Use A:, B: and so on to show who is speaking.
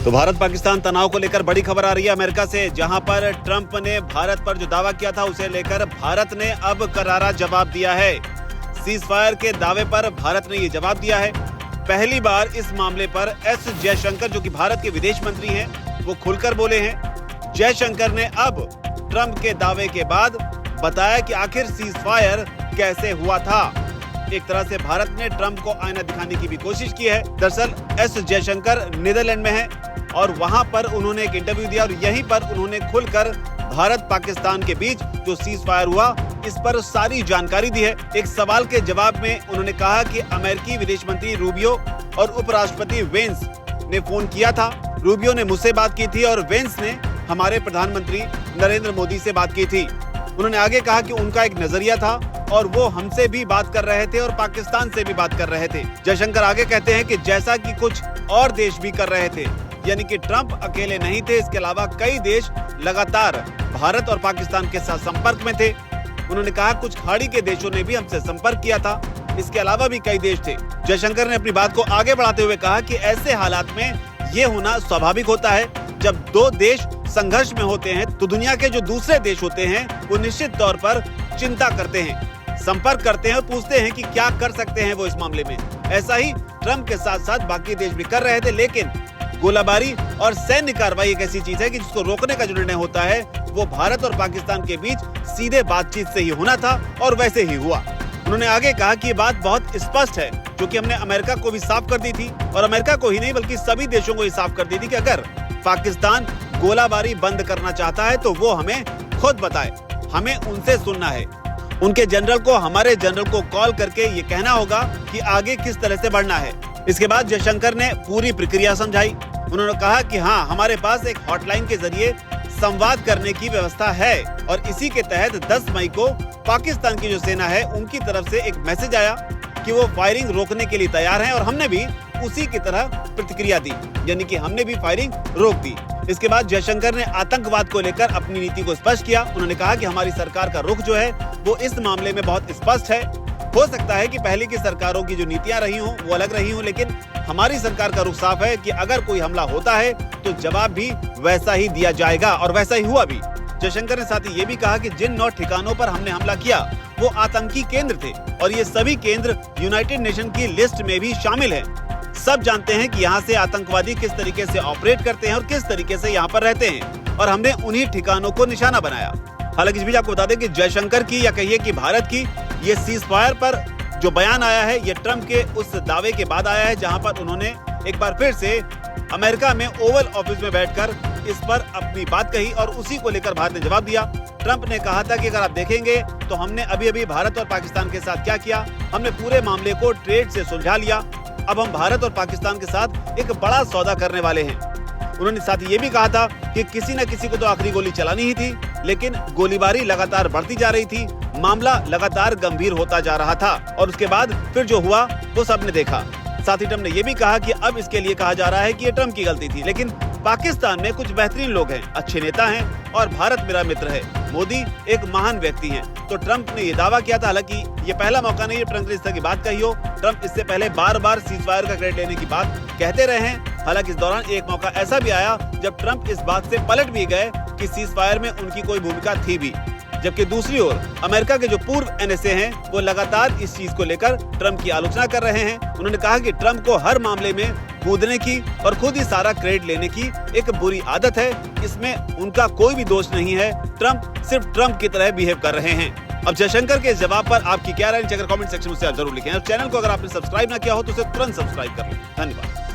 A: तो भारत पाकिस्तान तनाव को लेकर बड़ी खबर आ रही है अमेरिका से, जहां पर ट्रंप ने भारत पर जो दावा किया था उसे लेकर भारत ने अब करारा जवाब दिया है। सीज फायर के दावे पर भारत ने ये जवाब दिया है। पहली बार इस मामले पर एस जयशंकर, जो कि भारत के विदेश मंत्री हैं, वो खुलकर बोले हैं। जयशंकर ने अब ट्रंप के दावे के बाद बताया कि आखिर सीज फायर कैसे हुआ था। एक तरह से भारत ने ट्रंप को आईना दिखाने की भी कोशिश की है। दरअसल एस जयशंकर नीदरलैंड में हैं और वहां पर उन्होंने एक इंटरव्यू दिया और यहीं पर उन्होंने खुलकर भारत पाकिस्तान के बीच जो सीज फायर हुआ इस पर सारी जानकारी दी है। एक सवाल के जवाब में उन्होंने कहा कि अमेरिकी विदेश मंत्री रूबियो और उपराष्ट्रपति वेंस ने फोन किया था। रूबियो ने मुझसे बात की थी और वेंस ने हमारे प्रधानमंत्री नरेंद्र मोदी से बात की थी। उन्होंने आगे कहा कि उनका एक नजरिया था और वो हमसे भी बात कर रहे थे और पाकिस्तान से भी बात कर रहे थे। जयशंकर आगे कहते हैं कि जैसा कि कुछ और देश भी कर रहे थे, यानी कि ट्रंप अकेले नहीं थे, इसके अलावा कई देश लगातार भारत और पाकिस्तान के साथ संपर्क में थे। उन्होंने कहा कुछ खाड़ी के देशों ने भी हमसे संपर्क किया था, इसके अलावा भी कई देश थे। जयशंकर ने अपनी बात को आगे बढ़ाते हुए कहा कि ऐसे हालात में ये होना स्वाभाविक होता है। जब दो देश संघर्ष में होते हैं तो दुनिया के जो दूसरे देश होते हैं वो निश्चित तौर पर चिंता करते हैं, संपर्क करते हैं और पूछते हैं कि क्या कर सकते हैं वो इस मामले में। ऐसा ही ट्रंप के साथ साथ बाकी देश भी कर रहे थे, लेकिन गोलाबारी और सैन्य कार्रवाई एक ऐसी चीज है कि जिसको रोकने का जो निर्णय होता है वो भारत और पाकिस्तान के बीच सीधे बातचीत से ही होना था और वैसे ही हुआ। उन्होंने आगे कहा कि ये बात बहुत स्पष्ट है, जो कि हमने अमेरिका को भी साफ कर दी थी और अमेरिका को ही नहीं बल्कि सभी देशों को ही साफ कर दी थी कि अगर पाकिस्तान गोलाबारी बंद करना चाहता है तो वो हमें खुद बताए, हमें उनसे सुनना है। उनके जनरल को हमारे जनरल को कॉल करके ये कहना होगा कि आगे किस तरह से बढ़ना है। इसके बाद जयशंकर ने पूरी प्रक्रिया समझाई। उन्होंने कहा कि हाँ, हमारे पास एक हॉटलाइन के जरिए संवाद करने की व्यवस्था है और इसी के तहत 10 मई को पाकिस्तान की जो सेना है उनकी तरफ से एक मैसेज आया कि वो फायरिंग रोकने के लिए तैयार हैं और हमने भी उसी की तरह प्रतिक्रिया दी, यानी कि हमने भी फायरिंग रोक दी। इसके बाद जयशंकर ने आतंकवाद को लेकर अपनी नीति को स्पष्ट किया। उन्होंने कहा कि हमारी सरकार का रुख जो है वो इस मामले में बहुत स्पष्ट है। हो सकता है कि पहले की सरकारों की जो नीतियां रही हों वो अलग रही हों, लेकिन हमारी सरकार का रुख साफ है कि अगर कोई हमला होता है तो जवाब भी वैसा ही दिया जाएगा और वैसा ही हुआ भी। जयशंकर ने साथ ही ये भी कहा कि जिन 9 ठिकानों पर हमने हमला किया वो आतंकी केंद्र थे और ये सभी केंद्र यूनाइटेड नेशन की लिस्ट में भी शामिल है। सब जानते हैं कि यहाँ से आतंकवादी किस तरीके से ऑपरेट करते हैं और किस तरीके से यहाँ पर रहते हैं और हमने उन्हीं ठिकानों को निशाना बनाया। हालांकि इस बीच आपको बता दें कि जयशंकर की या कहिए कि भारत की ये सीज फायर पर जो बयान आया है ये ट्रंप के उस दावे के बाद आया है, जहां पर उन्होंने एक बार फिर से अमेरिका में ओवल ऑफिस में बैठकर इस पर अपनी बात कही और उसी को लेकर भारत ने जवाब दिया। ट्रंप ने कहा था कि अगर आप देखेंगे तो हमने अभी अभी भारत और पाकिस्तान के साथ क्या किया, हमने पूरे मामले को ट्रेड से सुलझा लिया। अब हम भारत और पाकिस्तान के साथ एक बड़ा सौदा करने वाले हैं। उन्होंने साथ ही ये भी कहा था कि किसी न किसी को तो आखिरी गोली चलानी ही थी, लेकिन गोलीबारी लगातार बढ़ती जा रही थी, मामला लगातार गंभीर होता जा रहा था और उसके बाद फिर जो हुआ वो सबने देखा। साथ ही ट्रंप ने ये भी कहा कि अब इसके लिए कहा जा रहा है कि ये ट्रंप की गलती थी, लेकिन पाकिस्तान में कुछ बेहतरीन लोग हैं, अच्छे नेता हैं और भारत मेरा मित्र है, मोदी एक महान व्यक्ति हैं। तो ट्रंप ने ये दावा किया था। हालांकि ये पहला मौका नहीं है ट्रंप ने इस तरह की बात कही हो। ट्रंप इससे पहले बार बार सीज फायर का क्रेडिट लेने की बात कहते रहे हैं। हालांकि इस दौरान एक मौका ऐसा भी आया जब ट्रंप इस बात से पलट भी गए कि सीज फायर में उनकी कोई भूमिका थी भी, जबकि दूसरी ओर अमेरिका के जो पूर्व एनएसए हैं वो लगातार इस चीज को लेकर ट्रंप की आलोचना कर रहे हैं। उन्होंने कहा कि ट्रंप को हर मामले में कूदने की और खुद ही सारा क्रेडिट लेने की एक बुरी आदत है, इसमें उनका कोई भी दोष नहीं है। ट्रंप सिर्फ ट्रंप की तरह बिहेव कर रहे हैं। अब जयशंकर के जवाब पर आपकी क्या राय है, कमेंट सेक्शन में जरूर लिखें और चैनल को अगर आपने सब्सक्राइब ना किया हो तो उसे तुरंत सब्सक्राइब कर लें। धन्यवाद।